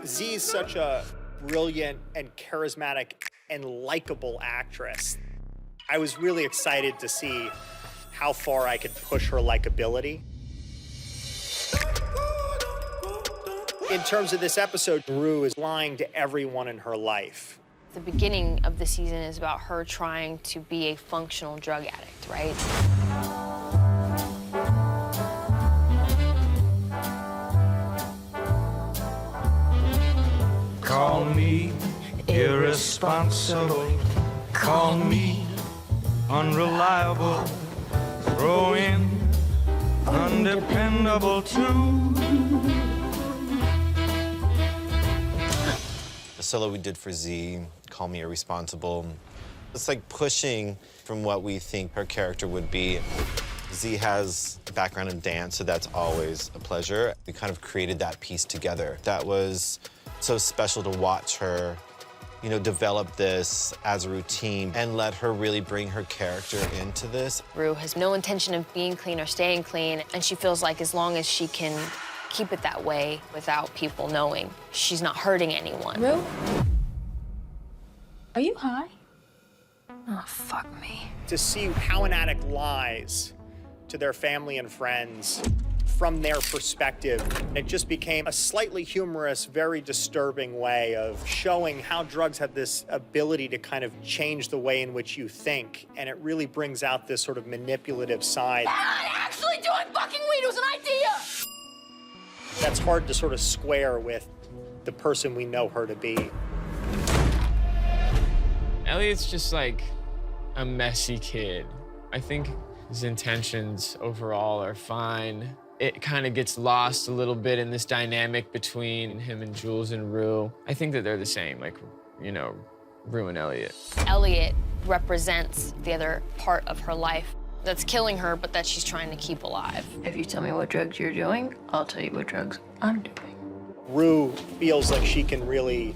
Z's such a brilliant and charismatic and likable actress. I was really excited to see how far I could push her likability. In terms of this episode, Rue is lying to everyone in her life. The beginning of the season is about her trying to be a functional drug addict, right? Call me irresponsible, call me unreliable, throw in undependable too. The solo we did for Z, Call Me Irresponsible, it's like pushing from what we think her character would be. Z has a background in dance, so that's always a pleasure. We kind of created that piece together. That was so special to watch her, you know, develop this as a routine and let her really bring her character into this. Rue has no intention of being clean or staying clean, and she feels like as long as she can keep it that way without people knowing, she's not hurting anyone. Rue? Are you high? Oh, fuck me. To see how an addict lies to their family and friends from their perspective, it just became a slightly humorous, very disturbing way of showing how drugs have this ability to kind of change the way in which you think, and it really brings out this sort of manipulative side. I'm actually doing fucking weed. It was an idea! That's hard to sort of square with the person we know her to be. Elliot's just like a messy kid. I think his intentions overall are fine. It kind of gets lost a little bit in this dynamic between him and Jules and Rue. I think that they're the same, like, you know, Rue and Elliot. Elliot represents the other part of her life that's killing her, but that she's trying to keep alive. If you tell me what drugs you're doing, I'll tell you what drugs I'm doing. Rue feels like she can really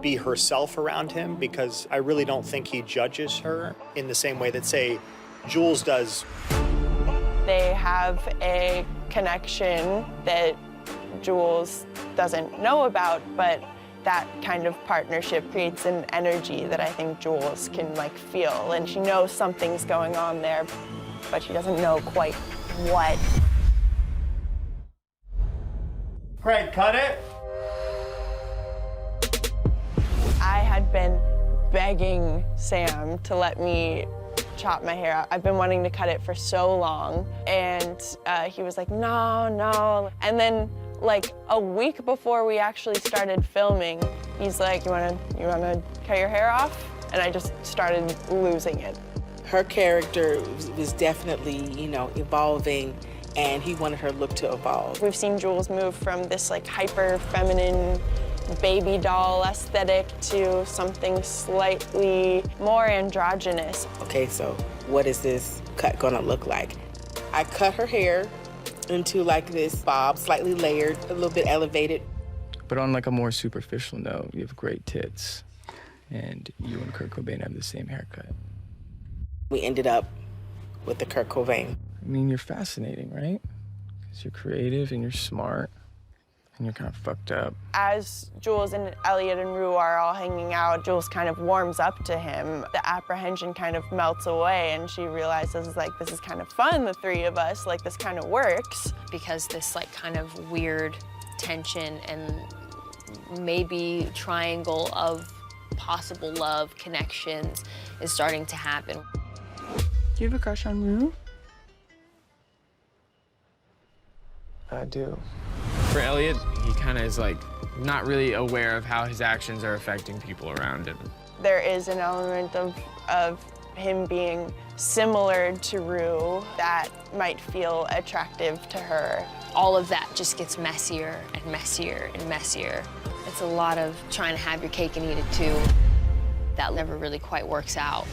be herself around him because I really don't think he judges her in the same way that, say, Jules does. They have a connection that Jules doesn't know about, but that kind of partnership creates an energy that I think Jules can, like, feel. And she knows something's going on there, but she doesn't know quite what. Craig, cut it. I had been begging Sam to let me chop my hair out. I've been wanting to cut it for so long, and he was like, no, no. And then, like, a week before we actually started filming, he's like, you wanna cut your hair off? And I just started losing it. Her character was definitely, you know, evolving, and he wanted her look to evolve. We've seen Jules move from this, like, hyper feminine baby doll aesthetic to something slightly more androgynous. Okay, so what is this cut gonna look like? I cut her hair into like this bob, slightly layered, a little bit elevated. But on like a more superficial note, you have great tits, and you and Kurt Cobain have the same haircut. We ended up with the Kurt Cobain. I mean, you're fascinating, right? Because you're creative and you're smart. And you're kind of fucked up. As Jules and Elliot and Rue are all hanging out, Jules kind of warms up to him. The apprehension kind of melts away, and she realizes, like, this is kind of fun, the three of us, like, this kind of works. Because this, like, kind of weird tension and maybe triangle of possible love connections is starting to happen. Do you have a crush on Rue? I do. For Elliot, he kind of is like not really aware of how his actions are affecting people around him. There is an element of him being similar to Rue that might feel attractive to her. All of that just gets messier and messier and messier. It's a lot of trying to have your cake and eat it too. That never really quite works out.